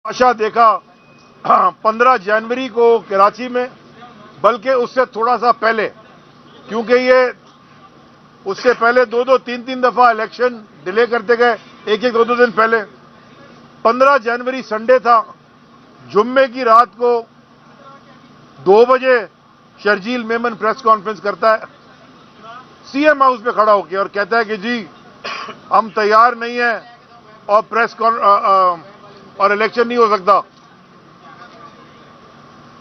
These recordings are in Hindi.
तमाशा देखा 15 जनवरी को कराची में, बल्कि उससे थोड़ा सा पहले, क्योंकि ये उससे पहले 2-3 दफा इलेक्शन डिले करते गए, एक 2 दिन पहले। 15 जनवरी संडे था, जुम्मे की रात को 2 बजे शर्जील मेमन प्रेस कॉन्फ्रेंस करता है सीएम हाउस पे खड़ा होकर और कहता है कि जी हम तैयार नहीं है और और इलेक्शन नहीं हो सकता,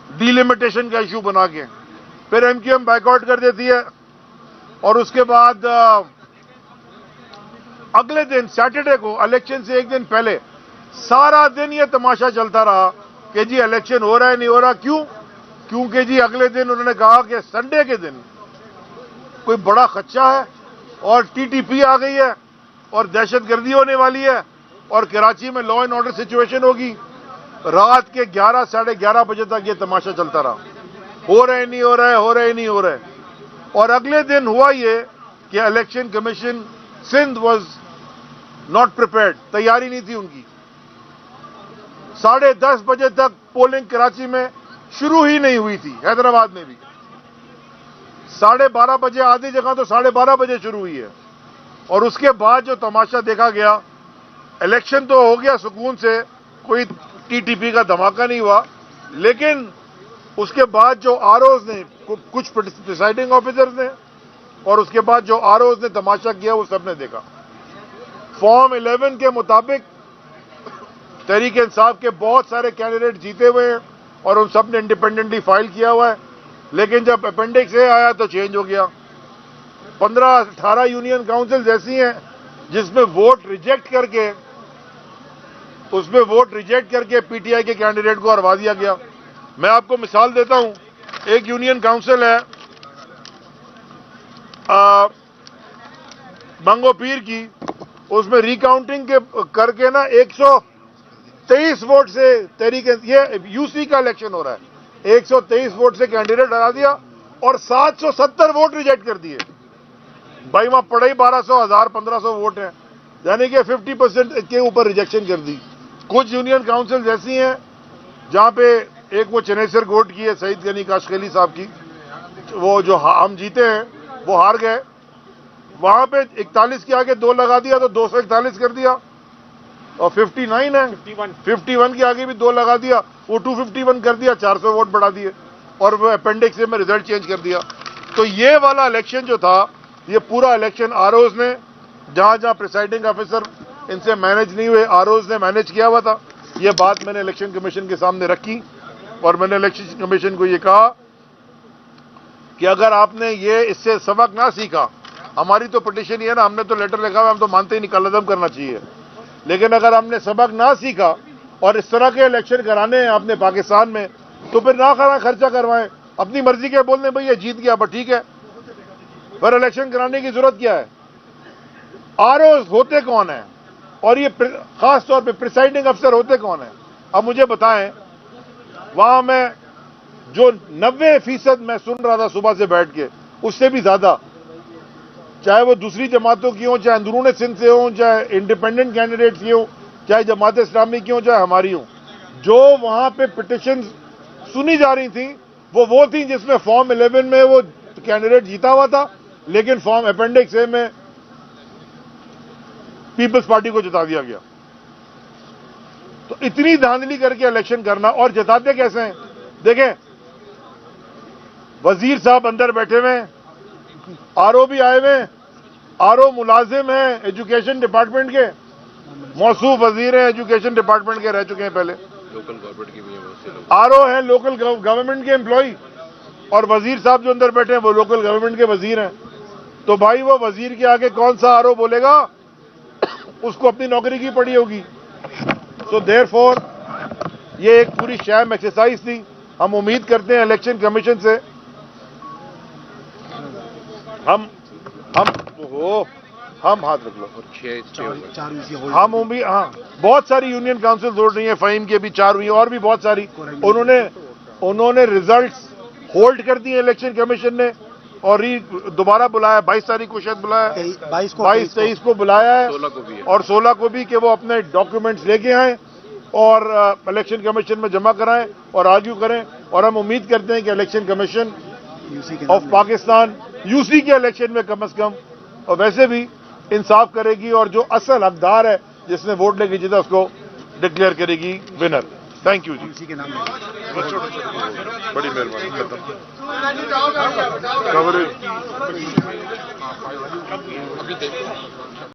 डिलिमिटेशन का इशू बना के। फिर एमक्यूएम बाइकआउट कर देती है और उसके बाद अगले दिन सैटरडे को इलेक्शन से एक दिन पहले सारा दिन ये तमाशा चलता रहा कि जी इलेक्शन हो रहा है नहीं हो रहा। क्यों? क्योंकि जी अगले दिन उन्होंने कहा कि संडे के दिन कोई बड़ा खदशा है और टीटीपी आ गई है और दहशतगर्दी होने वाली है और कराची में लॉ एंड ऑर्डर सिचुएशन होगी। रात के 11 साढ़े 11 बजे तक ये तमाशा चलता रहा, हो रहे नहीं हो रहे, हो रहे नहीं हो रहे। और अगले दिन हुआ ये कि election commission Sindh was not prepared, तैयारी नहीं थी उनकी। 10:30 बजे तक पोलिंग कराची में शुरू ही नहीं हुई थी, हैदराबाद में भी 12:30 बजे, आधी जगह तो 12:30 बजे शुरू हुई है। और उसके बाद जो तमाशा देखा गया, इलेक्शन तो हो गया सुकून से, कोई टीटीपी का धमाका नहीं हुआ, लेकिन उसके बाद जो आरओज ने, कुछ प्रिसाइडिंग ऑफिसर्स ने और उसके बाद जो आरओज ने तमाशा किया वो सबने देखा। फॉर्म 11 के मुताबिक तहरीक इंसाफ के बहुत सारे कैंडिडेट जीते हुए हैं और उन सब ने इंडिपेंडेंटली फाइल किया हुआ है, लेकिन जब अपेंडिक्स ए आया तो चेंज हो गया। 15-18 यूनियन काउंसिल ऐसी हैं जिसमें वोट रिजेक्ट करके पीटीआई के कैंडिडेट को हरवा दिया गया। मैं आपको मिसाल देता हूं, एक यूनियन काउंसिल है बंगोपीर की, उसमें रिकाउंटिंग के करके ना 123 वोट से तहरीक, ये यूसी का इलेक्शन हो रहा है, 123 वोट से कैंडिडेट हरा दिया और 770 वोट रिजेक्ट कर दिए। भाई वहां पड़े ही 1200, 1000, 1500 वोट हैं, यानी कि 50% के ऊपर रिजेक्शन कर दी। कुछ यूनियन काउंसिल ऐसी हैं जहां पे एक वो चनेसर गोट की है, सईद गनी काशखेली साहब की, वो जो हम जीते हैं वो हार गए, वहां पे 41 के आगे 2 लगा दिया तो 241 कर दिया। और 59 है, 51 के आगे भी 2 लगा दिया, वो 251 कर दिया, 400 वोट बढ़ा दिए और वो अपेंडिक्स ए में रिजल्ट चेंज कर दिया। तो ये वाला इलेक्शन जो था, ये पूरा इलेक्शन आरओज ने, जहां जहां प्रिसाइडिंग ऑफिसर इनसे मैनेज नहीं हुए, आरओज ने मैनेज किया हुआ था। ये बात मैंने इलेक्शन कमीशन के सामने रखी और मैंने इलेक्शन कमीशन को ये कहा कि अगर आपने ये इससे सबक ना सीखा, हमारी तो पिटीशन ही है ना, हमने तो लेटर लिखा हुआ, हम तो मानते ही नहीं कलअदम करना चाहिए, लेकिन अगर हमने सबक ना सीखा और इस तरह के इलेक्शन कराने हैं आपने पाकिस्तान में, तो फिर ना खर्चा करवाएं, अपनी मर्जी के बोलने भैया जीत गया पर ठीक है, पर इलेक्शन कराने की जरूरत क्या है? आरओज होते कौन है और ये खास तौर पे प्रिसाइडिंग अफसर होते कौन है? अब मुझे बताएं, वहां मैं जो 90% मैं सुन रहा था सुबह से बैठ के, उससे भी ज्यादा, चाहे वो दूसरी जमातों की हो, चाहे अंदरूनी सिंध से हो, चाहे इंडिपेंडेंट कैंडिडेट्स की हो, चाहे जमात इस्लामी की हो, चाहे हमारी हो, जो वहां पे पिटिशन सुनी जा रही थी वो थी जिसमें फॉर्म 11 में वो कैंडिडेट जीता हुआ था, लेकिन फॉर्म अपेंडिक्स ए में पीपल्स पार्टी को जिता दिया गया। तो इतनी धांधली करके इलेक्शन करना, और जिताते कैसे हैं? देखें, वजीर साहब अंदर बैठे हुए, आरओ भी आए हुए, आरओ मुलाजिम हैं एजुकेशन डिपार्टमेंट के, मौसूफ वजीर हैं एजुकेशन डिपार्टमेंट के, रह चुके हैं पहले, लोकल गवर्नमेंट की भी आरओ हैं, लोकल गवर्नमेंट के एम्प्लॉय, और वजीर साहब जो अंदर बैठे हैं वो लोकल गवर्नमेंट के वजीर हैं। तो भाई वो वजीर के आगे कौन सा आरओ बोलेगा? उसको अपनी नौकरी की पड़ी होगी। सो देयरफॉर ये एक पूरी शैम एक्सरसाइज थी। हम उम्मीद करते हैं इलेक्शन कमीशन से, हम हाथ रख लो, हम उम्मीद, हाँ, बहुत सारी यूनियन काउंसिल जोड़ रही है, फहीम के भी 4 हुई और भी बहुत सारी, उन्होंने रिजल्ट्स होल्ड कर दिए इलेक्शन कमीशन ने और दोबारा बुलाया, 22 तारीख को शायद बुलाया, 22-23 को बुलाया है और 16 को भी, कि वो अपने डॉक्यूमेंट्स लेके आए और इलेक्शन कमीशन में जमा कराएं और आर्ग्यू करें। और हम उम्मीद करते हैं कि election commission of Pakistan UC के इलेक्शन में कम से कम और वैसे भी इंसाफ करेगी और जो असल हकदार है जिसने वोट लेके जीता उसको डिक्लेयर करेगी विनर। थैंक यू जी। यूसी के नाम में बड़ी मेहरबानी कवरेज